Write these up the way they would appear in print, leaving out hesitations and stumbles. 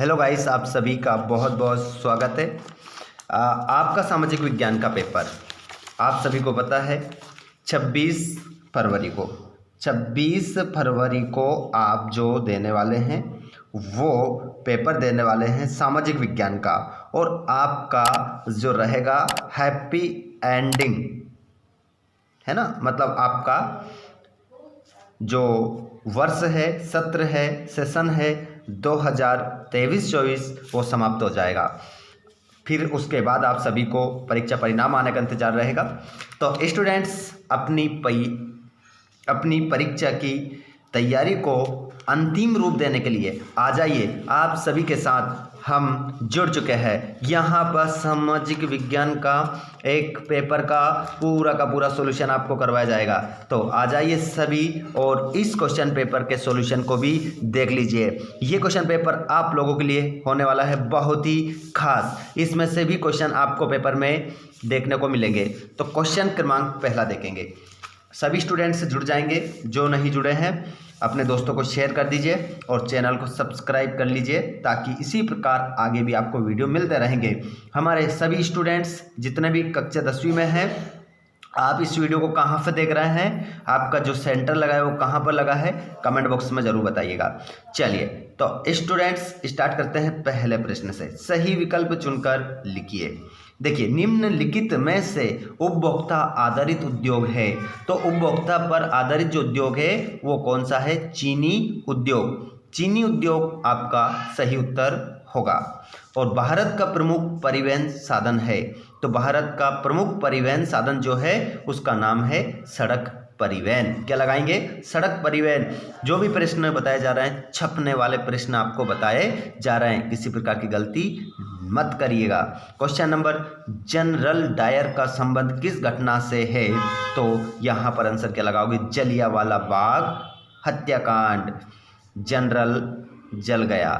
Hello guys, आप सभी का बहुत बहुत स्वागत है। आपका सामाजिक विज्ञान का पेपर आप सभी को पता है 26 फरवरी को आप जो देने वाले हैं वो पेपर देने वाले हैं सामाजिक विज्ञान का। और आपका जो रहेगा हैप्पी एंडिंग है ना, मतलब आपका जो वर्ष है, सत्र है, सेशन है 2023-24 वो समाप्त हो जाएगा। फिर उसके बाद आप सभी को परीक्षा परिणाम आने का इंतजार रहेगा। तो स्टूडेंट्स अपनी परीक्षा की तैयारी को अंतिम रूप देने के लिए आ जाइए। आप सभी के साथ हम जुड़ चुके हैं। यहाँ पर सामाजिक विज्ञान का एक पेपर का पूरा सॉल्यूशन आपको करवाया जाएगा। तो आ जाइए सभी और इस क्वेश्चन पेपर के सॉल्यूशन को भी देख लीजिए। ये क्वेश्चन पेपर आप लोगों के लिए होने वाला है बहुत ही खास। इसमें से भी क्वेश्चन आपको पेपर में देखने को मिलेंगे। तो क्वेश्चन क्रमांक पहला देखेंगे। सभी स्टूडेंट्स जुड़ जाएंगे। जो नहीं जुड़े हैं अपने दोस्तों को शेयर कर दीजिए और चैनल को सब्सक्राइब कर लीजिए, ताकि इसी प्रकार आगे भी आपको वीडियो मिलते रहेंगे। हमारे सभी स्टूडेंट्स जितने भी कक्षा 10वीं में हैं, आप इस वीडियो को कहाँ से देख रहे हैं, आपका जो सेंटर लगा है वो कहाँ पर लगा है, कमेंट बॉक्स में ज़रूर बताइएगा। चलिए तो स्टूडेंट्स स्टार्ट करते हैं पहले प्रश्न से। सही विकल्प चुनकर लिखिए। देखिए, निम्नलिखित में से उपभोक्ता आधारित उद्योग है, तो उपभोक्ता पर आधारित जो उद्योग है वो कौन सा है? चीनी उद्योग। चीनी उद्योग आपका सही उत्तर होगा। और भारत का प्रमुख परिवहन साधन है, तो भारत का प्रमुख परिवहन साधन जो है उसका नाम है सड़क परिवहन। क्या लगाएंगे? सड़क परिवहन। जो भी प्रश्न बताए जा रहे हैं, छपने वाले प्रश्न आपको बताए जा रहे हैं, किसी प्रकार की गलती मत करिएगा। क्वेश्चन नंबर, जनरल डायर का संबंध किस घटना से है? तो यहाँ पर आंसर क्या लगाओगे? जलियांवाला बाग हत्याकांड। जनरल जल गया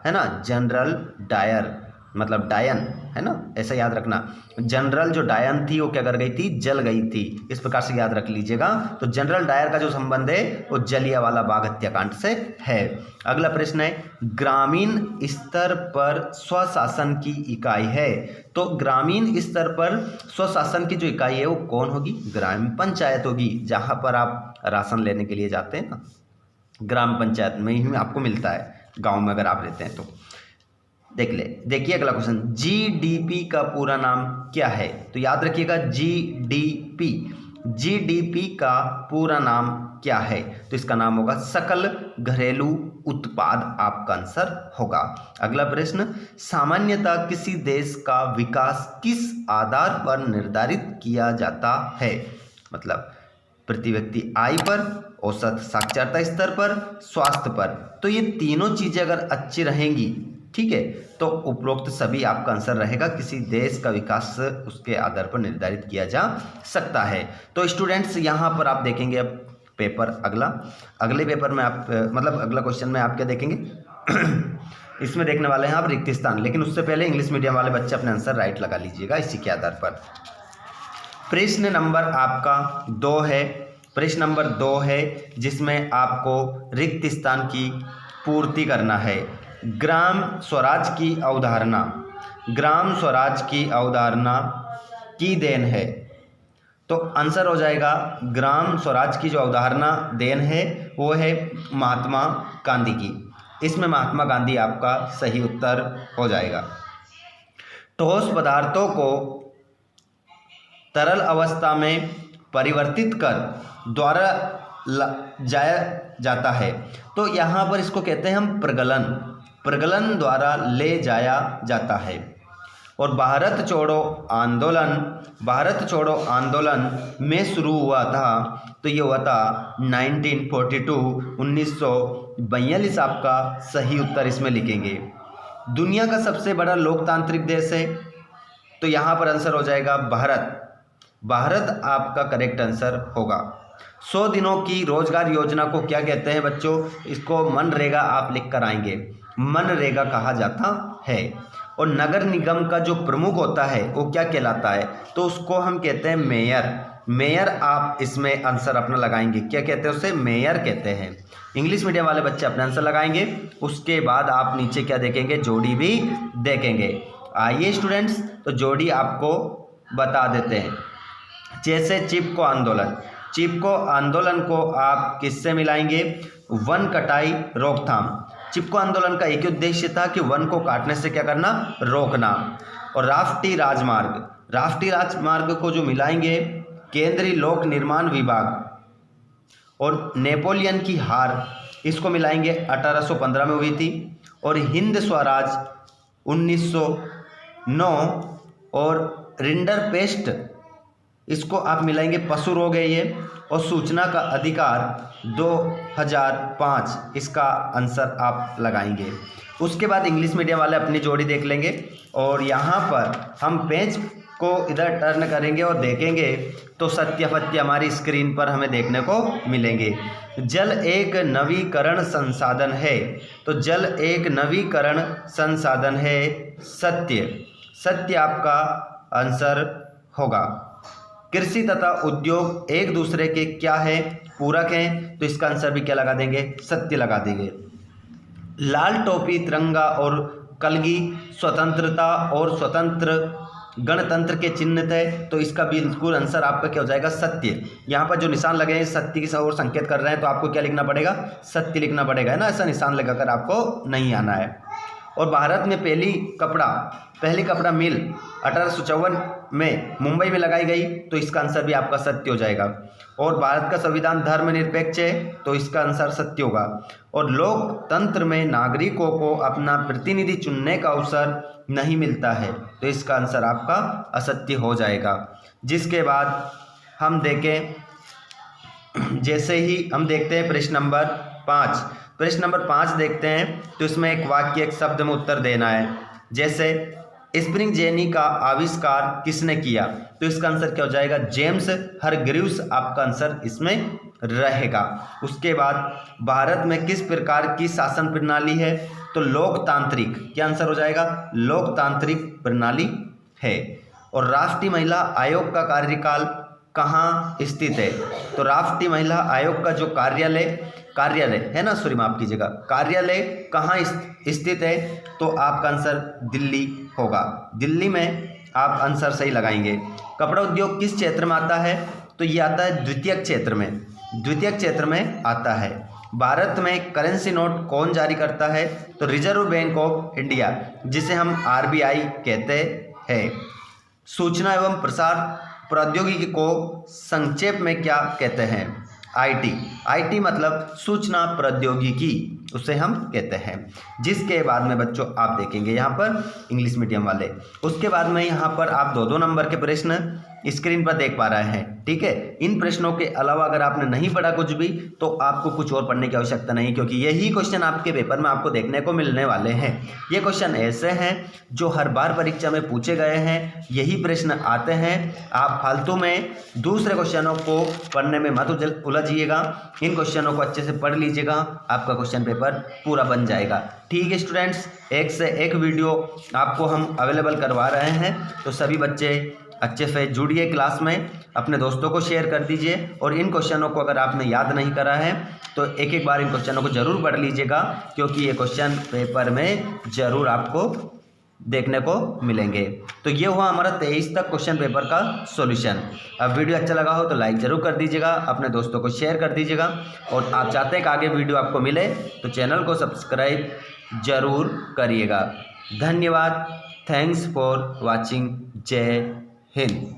है ना। जनरल डायर मतलब डायन है ना, ऐसा याद रखना। जनरल जो डायन थी वो क्या कर गई थी? जल गई थी। इस प्रकार से याद रख लीजिएगा। तो जनरल डायर का जो संबंध है वो जलियांवाला बाग हत्याकांड से है। अगला प्रश्न है, ग्रामीण स्तर पर स्वशासन की इकाई है, तो ग्रामीण स्तर पर स्वशासन की जो इकाई है वो कौन होगी? ग्राम पंचायत होगी। जहाँ पर आप राशन लेने के लिए जाते हैं ना, ग्राम पंचायत में ही आपको मिलता है, गाँव में अगर आप रहते हैं तो। देखिए अगला क्वेश्चन, जीडीपी का पूरा नाम क्या है? तो याद रखिएगा जीडीपी का पूरा नाम क्या है? तो इसका नाम होगा सकल घरेलू उत्पाद, आपका आंसर होगा। अगला प्रश्न, सामान्यतः किसी देश का विकास किस आधार पर निर्धारित किया जाता है? मतलब प्रति व्यक्ति आय पर, औसत साक्षरता स्तर पर, स्वास्थ्य पर। तो ये तीनों चीजें अगर अच्छी रहेंगी, ठीक है, तो उपरोक्त सभी आपका आंसर रहेगा। किसी देश का विकास उसके आधार पर निर्धारित किया जा सकता है। तो स्टूडेंट्स यहाँ पर आप देखेंगे अब पेपर अगले पेपर में आप अगला क्वेश्चन में आप क्या देखेंगे? इसमें देखने वाले हैं आप रिक्त स्थान, लेकिन उससे पहले इंग्लिश मीडियम वाले बच्चे अपने आंसर राइट लगा लीजिएगा इसी के आधार पर। प्रश्न नंबर आपका 2 है। प्रश्न नंबर 2 है जिसमें आपको रिक्त स्थान की पूर्ति करना है। ग्राम स्वराज की अवधारणा की देन है, तो आंसर हो जाएगा ग्राम स्वराज की जो अवधारणा देन है वो है महात्मा गांधी की। इसमें महात्मा गांधी आपका सही उत्तर हो जाएगा। ठोस पदार्थों को तरल अवस्था में परिवर्तित कर द्वारा जाया जाता है, तो यहाँ पर इसको कहते हैं हम प्रगलन द्वारा ले जाया जाता है। और भारत छोड़ो आंदोलन में शुरू हुआ था, तो ये हुआ था 1942 आपका सही उत्तर इसमें लिखेंगे। दुनिया का सबसे बड़ा लोकतांत्रिक देश है, तो यहाँ पर आंसर हो जाएगा भारत आपका करेक्ट आंसर होगा। 100 दिनों की रोजगार योजना को क्या कहते हैं बच्चों? इसको मनरेगा आप लिख कर आएंगे, मनरेगा कहा जाता है। और नगर निगम का जो प्रमुख होता है वो क्या कहलाता है? तो उसको हम कहते हैं मेयर। मेयर आप इसमें आंसर अपना लगाएंगे। क्या कहते हैं उसे? मेयर कहते हैं। इंग्लिश मीडियम वाले बच्चे अपने आंसर लगाएंगे। उसके बाद आप नीचे क्या देखेंगे? जोड़ी भी देखेंगे। आइए स्टूडेंट्स, तो जोड़ी आपको बता देते हैं। जैसे चिपको आंदोलन, चिपको आंदोलन को आप किससे मिलाएंगे? वन कटाई रोकथाम। चिपको आंदोलन का एक ही उद्देश्य था कि वन को काटने से क्या करना? रोकना। और राष्ट्रीय राजमार्ग, राष्ट्रीय राजमार्ग को जो मिलाएंगे केंद्रीय लोक निर्माण विभाग। और नेपोलियन की हार, इसको मिलाएंगे 1815 में हुई थी। और हिंद स्वराज 1909। और रिंडरपेस्ट, इसको आप मिलाएंगे पशु रोग है ये। और सूचना का अधिकार 2005, इसका आंसर आप लगाएंगे। उसके बाद इंग्लिश मीडियम वाले अपनी जोड़ी देख लेंगे। और यहाँ पर हम पेज को इधर टर्न करेंगे और देखेंगे तो सत्यापत्य हमारी स्क्रीन पर हमें देखने को मिलेंगे। जल एक नवीकरण संसाधन है, तो जल एक नवीकरण संसाधन है। सत्य, सत्य आपका आंसर होगा। कृषि तथा उद्योग एक दूसरे के क्या है? पूरक हैं, तो इसका आंसर भी क्या लगा देंगे? सत्य लगा देंगे। लाल टोपी तिरंगा और कलगी स्वतंत्रता और स्वतंत्र गणतंत्र के चिन्ह थे, तो इसका बिल्कुल आंसर आपका क्या हो जाएगा? सत्य। यहाँ पर जो निशान लगे हैं सत्य की ओर संकेत कर रहे हैं, तो आपको क्या लिखना पड़ेगा? सत्य लिखना पड़ेगा, है ना। ऐसा निशान लगाकर आपको नहीं आना है। और भारत में पहली कपड़ा मिल 1854 में मुंबई में लगाई गई, तो इसका आंसर भी आपका सत्य हो जाएगा। और भारत का संविधान धर्मनिरपेक्ष है, तो इसका आंसर सत्य होगा। और लोकतंत्र में नागरिकों को अपना प्रतिनिधि चुनने का अवसर नहीं मिलता है, तो इसका आंसर आपका असत्य हो जाएगा। जिसके बाद हम देखें, जैसे ही हम देखते हैं प्रश्न नंबर 5, प्रश्न नंबर 5 देखते हैं, तो इसमें एक वाक्य एक शब्द में उत्तर देना है। जैसे स्प्रिंग जेनी का आविष्कार किसने किया? तो इसका आंसर क्या हो जाएगा? जेम्स हरग्रीव्स आपका आंसर इसमें रहेगा। उसके बाद भारत में किस प्रकार की शासन प्रणाली है? तो लोकतांत्रिक, क्या आंसर हो जाएगा? लोकतांत्रिक प्रणाली है। और राष्ट्रीय महिला आयोग का कार्यकाल कहाँ स्थित है? तो राष्ट्रीय महिला आयोग का जो कार्यालय है ना, सॉरी माफ कीजिएगा, कार्यालय कहाँ स्थित है? तो आपका आंसर दिल्ली होगा। दिल्ली में आप आंसर सही लगाएंगे। कपड़ा उद्योग किस क्षेत्र में आता है? तो ये आता है द्वितीयक क्षेत्र में, द्वितीयक क्षेत्र में आता है। भारत में करेंसी नोट कौन जारी करता है? तो रिजर्व बैंक ऑफ इंडिया, जिसे हम RBI कहते हैं। सूचना एवं प्रसार प्रौद्योगिकी को संक्षेप में क्या कहते हैं? IT मतलब सूचना प्रौद्योगिकी, उसे हम कहते हैं। जिसके बाद में बच्चों आप देखेंगे यहाँ पर इंग्लिश मीडियम वाले, उसके बाद में यहाँ पर आप 2-2 नंबर के प्रश्न स्क्रीन पर देख पा रहे हैं, ठीक है। इन प्रश्नों के अलावा अगर आपने नहीं पढ़ा कुछ भी, तो आपको कुछ और पढ़ने की आवश्यकता नहीं, क्योंकि यही क्वेश्चन आपके पेपर में आपको देखने को मिलने वाले हैं। ये क्वेश्चन ऐसे हैं जो हर बार परीक्षा में पूछे गए हैं, यही प्रश्न आते हैं। आप फालतू में दूसरे क्वेश्चनों को पढ़ने में मत उलझिएगा, इन क्वेश्चनों को अच्छे से पढ़ लीजिएगा, आपका क्वेश्चन पेपर पूरा बन जाएगा। ठीक है स्टूडेंट्स, एक से एक वीडियो आपको हम अवेलेबल करवा रहे हैं, तो सभी बच्चे अच्छे से जुड़िए क्लास में, अपने दोस्तों को शेयर कर दीजिए। और इन क्वेश्चनों को अगर आपने याद नहीं करा है तो एक एक बार इन क्वेश्चनों को जरूर पढ़ लीजिएगा, क्योंकि ये क्वेश्चन पेपर में जरूर आपको देखने को मिलेंगे। तो ये हुआ हमारा 23 तक क्वेश्चन पेपर का सॉल्यूशन। अब वीडियो अच्छा लगा हो तो लाइक जरूर कर दीजिएगा, अपने दोस्तों को शेयर कर दीजिएगा, और आप चाहते हैं कि आगे वीडियो आपको मिले तो चैनल को सब्सक्राइब जरूर करिएगा। धन्यवाद, थैंक्स फॉर वॉचिंग, जय हिंद।